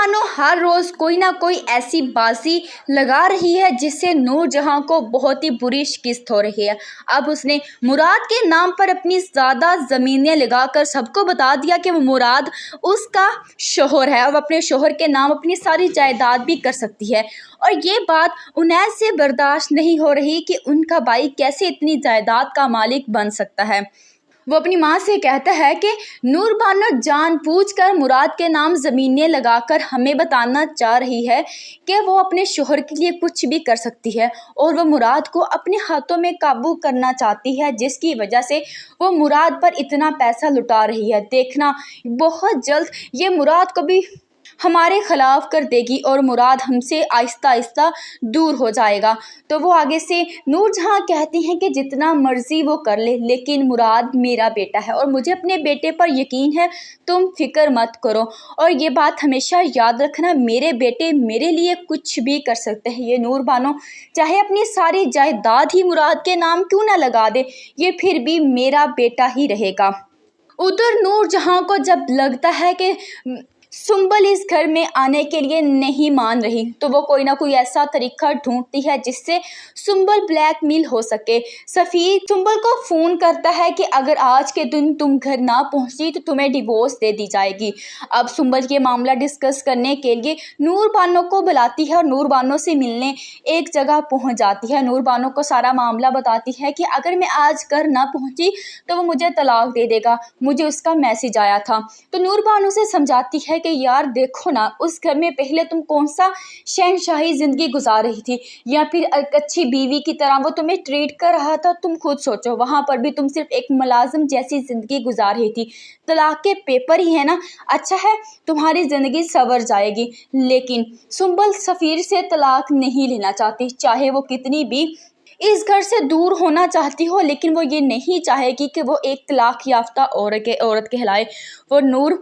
बानो हर रोज़ कोई ना कोई ऐसी बाजी लगा रही है जिससे नूरजहां को बहुत ही बुरी शिकस्त हो रही है। अब उसने मुराद के नाम पर अपनी ज़्यादा ज़मीनें लगाकर सबको बता दिया कि वो मुराद उसका शोहर है और अपने शोहर के नाम अपनी सारी जायदाद भी कर सकती है। और ये बात उनैस से बर्दाश्त नहीं हो रही कि उनका भाई कैसे इतनी जायदाद का मालिक बन सकता है। वो अपनी माँ से कहता है कि नूर बानो जानबूझकर मुराद के नाम ज़मीनें लगाकर हमें बताना चाह रही है कि वो अपने शोहर के लिए कुछ भी कर सकती है और वो मुराद को अपने हाथों में काबू करना चाहती है, जिसकी वजह से वो मुराद पर इतना पैसा लुटा रही है। देखना बहुत जल्द ये मुराद को भी हमारे ख़िलाफ़ कर देगी और मुराद हमसे आहिस्ता आहिस्ता दूर हो जाएगा। तो वो आगे से नूरजहां कहती हैं कि जितना मर्ज़ी वो कर ले, लेकिन मुराद मेरा बेटा है और मुझे अपने बेटे पर यकीन है, तुम फिक्र मत करो। और ये बात हमेशा याद रखना, मेरे बेटे मेरे लिए कुछ भी कर सकते हैं। ये नूर बानो चाहे अपनी सारी जायदाद ही मुराद के नाम क्यों ना लगा दे, ये फिर भी मेरा बेटा ही रहेगा। उधर नूरजहां को जब लगता है कि सुंबल इस घर में आने के लिए नहीं मान रही, तो वो कोई ना कोई ऐसा तरीका ढूंढती है जिससे सुंबल ब्लैकमेल हो सके। सफ़ीर सुंबल को फ़ोन करता है कि अगर आज के दिन तुम घर ना पहुंची तो तुम्हें डिवोर्स दे दी जाएगी। अब सुंबल ये मामला डिस्कस करने के लिए नूर बानो को बुलाती है और नूर बानो से मिलने एक जगह पहुंच जाती है। नूर बानो को सारा मामला बताती है कि अगर मैं आज घर ना पहुंची तो वो मुझे तलाक दे देगा, मुझे उसका मैसेज आया था। तो नूर बानो से समझाती है कि यार देखो ना, उस घर में पहले तुम कौन सा शहनशाही ज़िंदगी गुजार रही थी, या फिर एक अच्छी बीवी की तरह वो तुम्हें ट्रीट कर रहा था। तुम खुद सोचो, वहाँ पर भी तुम सिर्फ एक मुलाजिम जैसी ज़िंदगी गुजार रही थी। तलाक के पेपर ही है ना, अच्छा है तुम्हारी ज़िंदगी संवर जाएगी। लेकिन सुंबल सफ़ीर से तलाक नहीं लेना चाहती, चाहे वो कितनी भी इस घर से दूर होना चाहती हो, लेकिन वो ये नहीं चाहेगी कि वो एक तलाक याफ्ता औरत कहलाए। वो नूर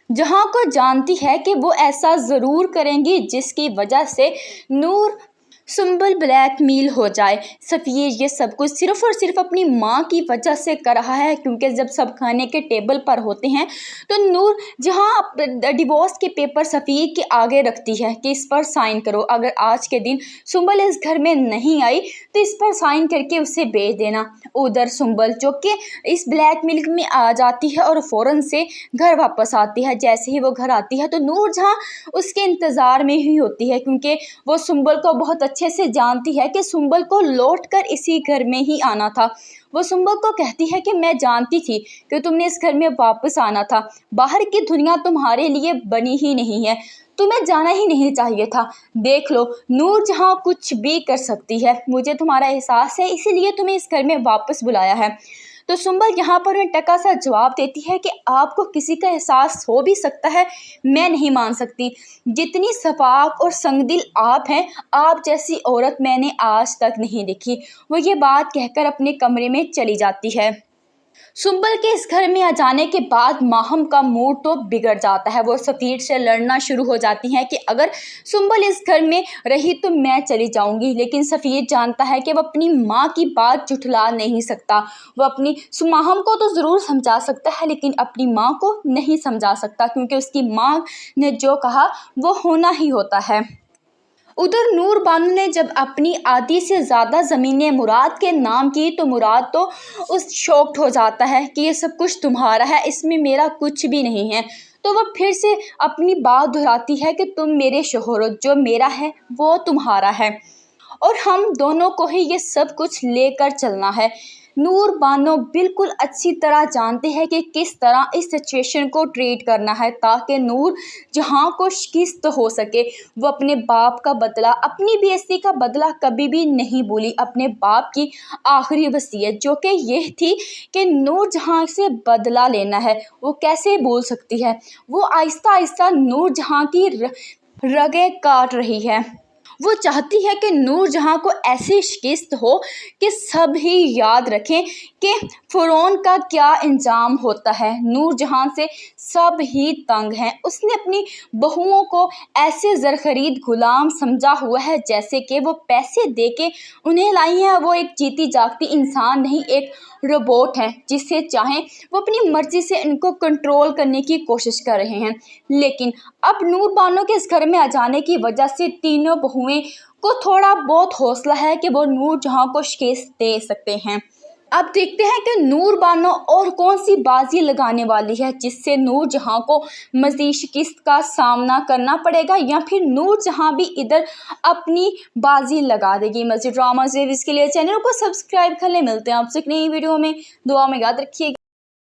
जहां को जानती है कि वो ऐसा ज़रूर करेंगी जिसकी वजह से नूर सुंबल ब्लैकमेल हो जाए। सफ़ीर ये सब कुछ सिर्फ़ और सिर्फ अपनी माँ की वजह से कर रहा है, क्योंकि जब सब खाने के टेबल पर होते हैं तो नूर जहाँ डिवोर्स के पेपर सफ़ीर के आगे रखती है कि इस पर साइन करो, अगर आज के दिन सुंबल इस घर में नहीं आई तो इस पर साइन करके उसे भेज देना। उधर सुंबल जो कि इस ब्लैकमेल में आ जाती है और फ़ौरन से घर वापस आती है। जैसे ही वो घर आती है तो नूर जहाँ उसके इंतज़ार में ही होती है, क्योंकि वो सुंबल को बहुत अच्छे से जानती है कि सुंबल को लौटकर इसी घर में ही आना था। वो सुंबल को कहती है कि मैं जानती थी कि तुमने इस घर में वापस आना था, बाहर की दुनिया तुम्हारे लिए बनी ही नहीं है, तुम्हें जाना ही नहीं चाहिए था। देख लो नूर जहाँ कुछ भी कर सकती है, मुझे तुम्हारा एहसास है, इसीलिए तुम्हें इस घर में वापस बुलाया है। तो सुंबल यहाँ पर उन्हें टका सा जवाब देती है कि आपको किसी का एहसास हो भी सकता है, मैं नहीं मान सकती। जितनी सफाक और संगदिल आप हैं, आप जैसी औरत मैंने आज तक नहीं देखी। वो ये बात कहकर अपने कमरे में चली जाती है। सुंबल के इस घर में आ जाने के बाद माहम का मूड तो बिगड़ जाता है। वो सफ़ीर से लड़ना शुरू हो जाती हैं कि अगर सुंबल इस घर में रही तो मैं चली जाऊंगी, लेकिन सफ़ीर जानता है कि वो अपनी माँ की बात झुठला नहीं सकता। वो अपनी माहम को तो ज़रूर समझा सकता है, लेकिन अपनी माँ को नहीं समझा सकता, क्योंकि उसकी माँ ने जो कहा वो होना ही होता है। उधर नूर बानो ने जब अपनी आधी से ज़्यादा ज़मीनें मुराद के नाम की तो मुराद तो उस शॉक्ड हो जाता है कि ये सब कुछ तुम्हारा है, इसमें मेरा कुछ भी नहीं है। तो वह फिर से अपनी बात दोहराती है कि तुम मेरे शोहर हो, जो मेरा है वो तुम्हारा है और हम दोनों को ही ये सब कुछ लेकर चलना है। नूर बानो बिल्कुल अच्छी तरह जानते हैं कि किस तरह इस सिचुएशन को ट्रीट करना है ताकि नूर जहाँ को शिकस्त हो सके। वो अपने बाप का बदला, अपनी बेइज्जती का बदला कभी भी नहीं भूली। अपने बाप की आखिरी वसीयत जो कि यह थी कि नूर जहाँ से बदला लेना है, वो कैसे भूल सकती है। वो आहिस्ता आहिस्ता नूर जहाँ की रगें काट रही है। वो चाहती है कि नूर जहाँ को ऐसी शिकस्त हो कि सब ही याद रखें کہ फ़िरौन का क्या अंजाम होता है। नूरजहां से सब ही तंग हैं। उसने अपनी बहुओं को ऐसे ज़रख़रीद गुलाम समझा हुआ है जैसे कि वो पैसे दे के उन्हें लाई हैं। वो एक जीती जागती इंसान नहीं, एक रोबोट है जिसे चाहें वो अपनी मर्ज़ी से इनको कंट्रोल करने की कोशिश कर रहे हैं। लेकिन अब नूर बानो के इस घर में आ जाने की वजह से तीनों बहुएं को थोड़ा बहुत हौसला है कि वो नूरजहां को शिकस्त दे सकते हैं। अब देखते हैं कि नूर बानो और कौन सी बाजी लगाने वाली है जिससे नूरजहां को मज़ीद शिकस्त का सामना करना पड़ेगा, या फिर नूरजहां भी इधर अपनी बाजी लगा देगी। मज़ीद ड्रामा सीरीज़ के लिए चैनल को सब्सक्राइब कर लें। मिलते हैं आपसे एक नई वीडियो में। दुआ में याद रखिएगा।